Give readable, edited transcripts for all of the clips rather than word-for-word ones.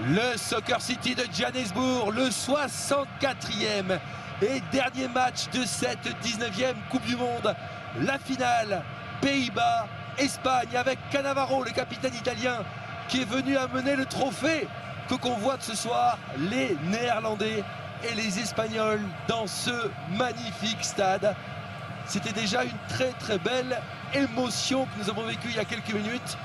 Le Soccer City de Johannesburg, le 64e et dernier match de cette 19e Coupe du Monde. La finale, Pays-Bas-Espagne avec Cannavaro, le capitaine italien, qui est venu amener le trophée que convoitent ce soir les Néerlandais et les Espagnols dans ce magnifique stade. C'était déjà une très belle émotion que nous avons vécue il y a quelques minutes.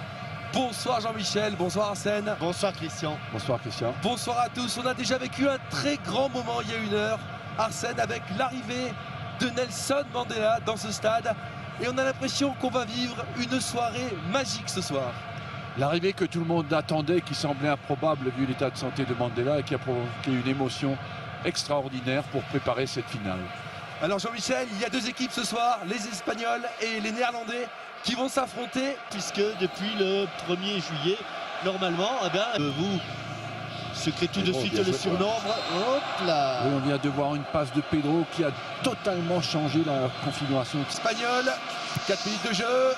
Bonsoir Jean-Michel, bonsoir Arsène. Bonsoir Christian. Bonsoir Christian. Bonsoir à tous. On a déjà vécu un très grand moment il y a une heure, Arsène, avec l'arrivée de Nelson Mandela dans ce stade. Et on a l'impression qu'on va vivre une soirée magique ce soir. L'arrivée que tout le monde attendait, qui semblait improbable vu l'état de santé de Mandela et qui a provoqué une émotion extraordinaire pour préparer cette finale. Alors Jean-Michel, il y a deux équipes ce soir, les Espagnols et les Néerlandais, qui vont s'affronter. Puisque depuis le 1er juillet, normalement, vous secrez tout de suite le surnombre. Hop là. Oui, on vient de voir une passe de Pedro qui a totalement changé la configuration. Espagnol, 4 minutes de jeu.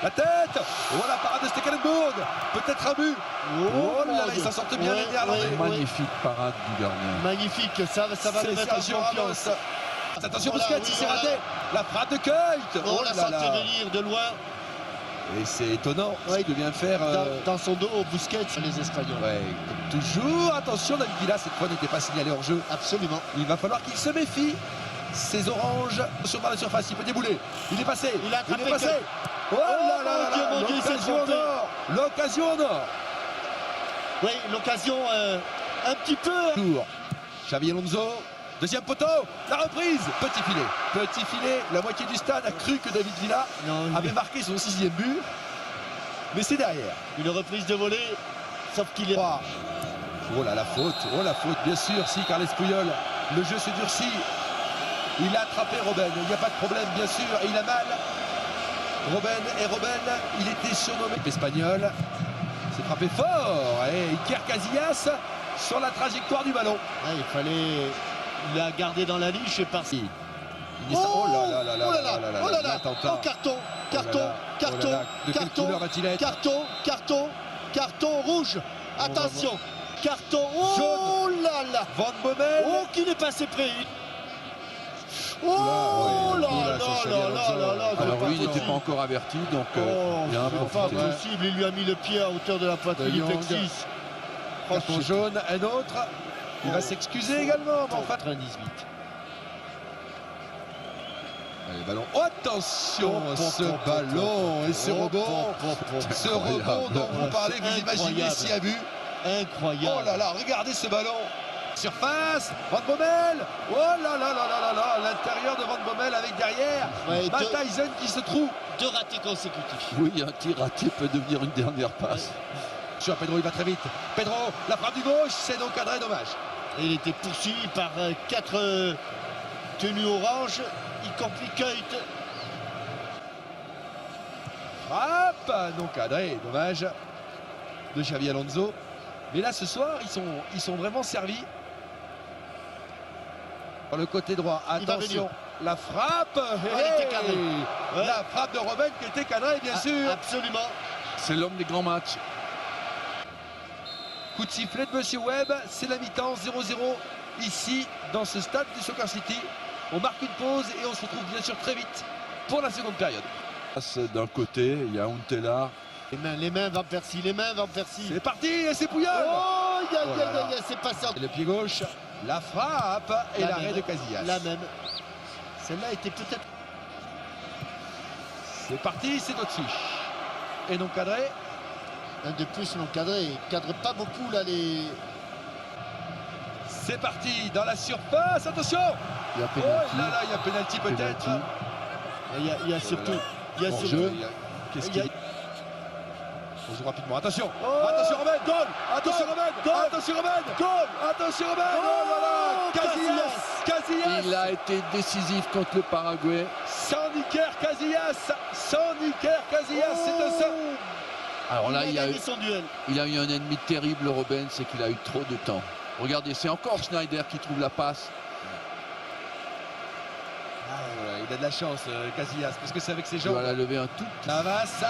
La tête. Oh la parade de Stekelenburg. Peut-être un but. Oh là là, ils s'en sortent bien les Néerlandais. Magnifique parade du gardien. Magnifique, ça va le mettre en confiance. Attention Busquets, il s'est raté. La frappe de Kuyt. Oh la sorte venir de loin. Et c'est étonnant ce que vient faire dans son dos Busquets, les Espagnols. Ouais, comme toujours. Attention, David Villa cette fois n'était pas signalé hors jeu. Absolument. Il va falloir qu'il se méfie. Ces oranges sur la surface, il peut débouler. Il est passé. Il a attrapé. Passé. Oh là là là, l'occasion en or. L'occasion en or. Oui, l'occasion un petit peu. Tour. Xavi Alonso. Deuxième poteau, la reprise, petit filet, la moitié du stade a cru que David Villa avait marqué son 6e but, mais c'est derrière. Une reprise de volée, sauf qu'il est... Oh là, la faute, bien sûr, si Carles Puyol, le jeu se durcit, il a attrapé Robben, il n'y a pas de problème, bien sûr, et il a mal. Robben, il était surnommé espagnol, c'est frappé fort, et Iker Casillas sur la trajectoire du ballon. Il fallait... Il l'a gardé dans la ligne, je sais pas si. Oh là là, carton rouge. Attention, carton jaune. Là là. Van Bommel. Oh, qu'il est passé près. Oh là là. Alors lui, il n'était pas encore averti, donc il a un peu pas possible, il lui a mis le pied à hauteur de la poitrine du plexus. Carton jaune, un autre. Il va s'excuser également, mais enfin 98. Allez, ballon. Oh, attention, ce ballon et ce rebond. Ce rebond dont vous parlez, vous imaginez s'il y a but. Incroyable. Oh là là, regardez ce ballon. Surface, Van Bommel. Oh là là, l'intérieur de Van Bommel avec derrière Matthijsen qui se trouve. 2 ratés consécutifs. Oui, un tir raté peut devenir une dernière passe. Sur Pedro, il va très vite. Pedro, la frappe du gauche, c'est donc cadré, dommage. Et il était poursuivi par 4 tenues orange, y compris Kuyt. Frappe, non cadré, dommage, de Xavi Alonso. Mais là, ce soir, ils sont vraiment servis. Par le côté droit, attention, la frappe. Elle était cadrée. La frappe de Robben qui était cadrée, bien sûr. Absolument. C'est l'homme des grands matchs. Coup de sifflet de Monsieur Webb, c'est la mi-temps, 0-0 ici dans ce stade du Soccer City. On marque une pause et on se retrouve bien sûr très vite pour la seconde période. D'un côté, il y a Huntelaar. Les mains Van Persie, C'est parti et c'est Puyol. Oh, c'est passé. Et le pied gauche, la frappe et l'arrêt de Casillas. La même. Celle-là était peut-être... C'est parti, c'est Dotsic. Et non cadré. Un de plus non cadré. Il cadre pas beaucoup là les... C'est parti dans la surface, attention. Il y a oh là là, il y a pénalty peut-être. Il y a surtout... Il y a surtout... Qu'est-ce qu'il y a? On joue rapidement, attention. Attention Robben, goal. Attention Robben, attention Robben, goal. Attention Robben, oh là là. Casillas. Il a été décisif contre le Paraguay. Sans Iker Casillas, c'est un seul. Alors là, il a eu un ennemi terrible, Robben, c'est qu'il a eu trop de temps. Regardez, c'est encore Schneider qui trouve la passe. Il a de la chance, Casillas, parce que c'est avec ses jambes. Il va la lever un tout. Navas,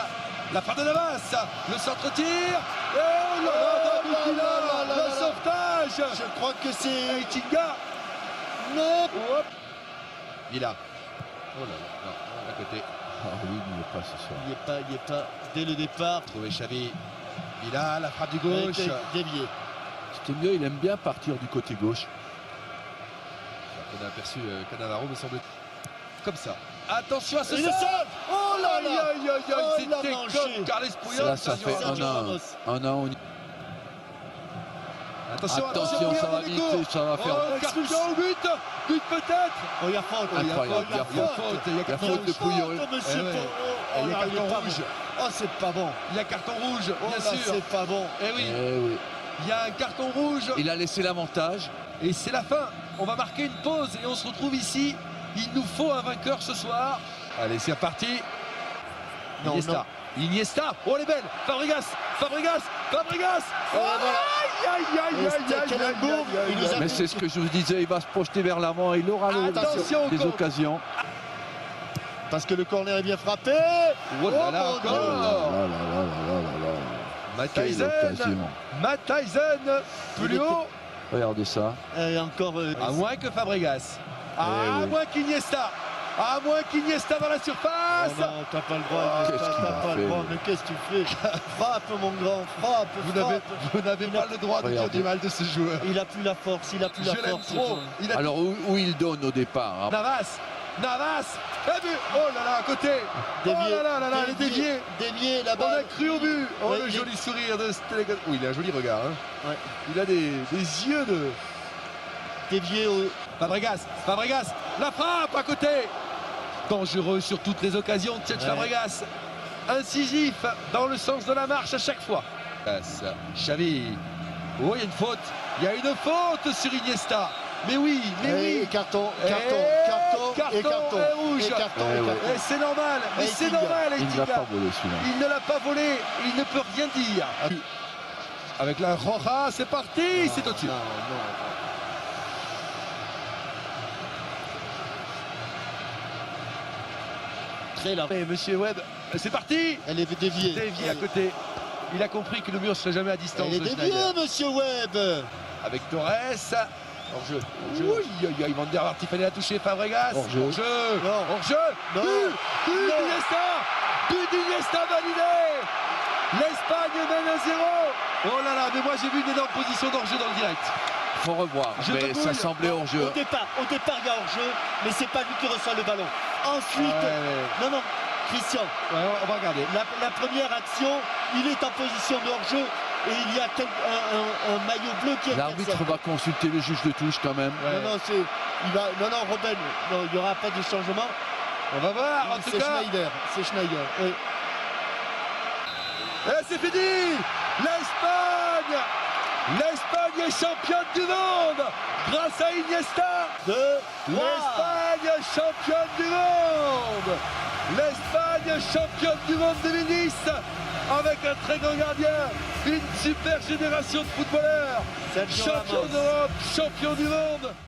la frappe de Navas, le centre-tir. Oh là là, Je crois que c'est... Tinga. Non. Villa. Oh là là, non, à côté. Ah oui, il n'y est pas ce soir. Il n'y est pas dès le départ. Trouvé Xavi. Villa, la frappe du gauche. Dévié. C'était mieux, il aime bien partir du côté gauche. On a aperçu Cannavaro, me semble. Comme ça. Attention à ce Et le sol. sol. Oh là là. Aïe, aïe, aïe, Oh, aïe, la c'était manchée. comme Carles Puyol. Là, ça fait Sergio Ramos. 1-1. Attention, Attention, ça va vite, ça va faire. Oh, carton au but. But peut-être. Oh, il y a faute. Incroyable, Il y a faute. Il y a Il y a carton faute de rouge. Puyol. Monsieur. Eh ouais. Oh, Il y a là, il est carton pas rouge. bon. Oh, c'est pas bon. Il y a carton rouge, Oh bien là, sûr. c'est pas bon. Eh oui, Eh oui. il y a un carton rouge. Il a laissé l'avantage. Et c'est la fin. On va marquer une pause et on se retrouve ici. Il nous faut un vainqueur ce soir. Allez, c'est reparti. Non, Iniesta. non. Iniesta. Oh, elle est belle. Fabregas. Fabregas. Fabregas. Oh, voilà. aïe, aïe, aïe, Et aïe, c'était aïe, quel aïe, bourre, aïe, il nous a- Mais c'est ce que je vous disais, il va se projeter vers l'avant, il aura Attention au des contre. occasions. Parce que le corner est bien frappé. Oh là là, mon encore. Dieu. Matt Quelle Tyson. occasion. Matt Tyson. Plus haut. Regardez ça. Et encore. À moins que Fabregas. À oui. moins qu'Iniesta. À moins qu'Iniesta dans la surface. Oh non, t'as pas le droit. Qu'est-ce qu'il T'as a pas fait, le droit. lui Mais qu'est-ce que tu fais? Frappe, mon grand. Frappe. Vous n'avez pas le droit de dire Regardez. du mal de ce joueur. Il a plus la force. Il a plus la Je l'aime force. trop. Il a... Alors où il donne au départ hein. Navas. Navas. Un but. Oh là là, à côté. Dévié. Oh là là là, elle est déviée. Dévié On là-bas. a cru au but. Oh, Ouais, le il- joli sourire de Stelegan. Oui, il a un joli regard. Hein. Ouais. Il a des yeux de... Dévié au. Fabregas. Fabregas. La frappe à côté. Dangereux sur toutes les occasions. Tchetch Ouais. Fabregas. Incisif dans le sens de la marche à chaque fois. Xavi. Oh, il y a une faute. Il y a une faute sur Iniesta. Mais oui, mais Et oui. carton. Et Carton. Et carton. et rouge. Et carton. Eh Et ouais. carton. Et c'est normal. Mais Et c'est Tinga. normal, Il ne l'a Tinga. pas volé celui-là. Il ne l'a pas volé. Il ne peut rien dire. Avec la Roja, c'est parti. C'est au-dessus. Non, non. Très là. Et Monsieur Webb, c'est parti. Elle est déviée. Dévié à côté. Il a compris que le mur ne serait jamais à distance Elle est de déviée, Schneider. monsieur Webb. Avec Torres. Hors-jeu. Oui, Van der Vaart, il fallait la toucher. Fabregas. Hors-jeu. Hors-jeu. Non. Hors-jeu. Non. But Non. d'Iniesta. But d'Iniesta validé. L'Espagne mène à 0. Oh là là, mais moi j'ai vu une énorme position d'hors-jeu dans le direct. Faut revoir. Je te Mais ça bouille. semblait hors jeu. Au départ, il y a hors-jeu, mais c'est pas lui qui reçoit le ballon. Ensuite, non, Christian, Ouais, on va regarder. la première action, il est en position de hors-jeu et il y a un maillot bleu qui est L'arbitre va consulter le juge de touche quand même. Ouais. Non, Robben, non, il n'y aura pas de changement. On va voir, en tout C'est cas. Schneider, c'est Schneider. Oui. Et c'est fini. L'Espagne. L'Espagne est championne du monde grâce à Iniesta. 2, 3. L'Espagne championne du monde. L'Espagne championne du monde 2010 avec un très grand gardien, une super génération de footballeurs, Sergio champion Ramos. d'Europe, champion du monde.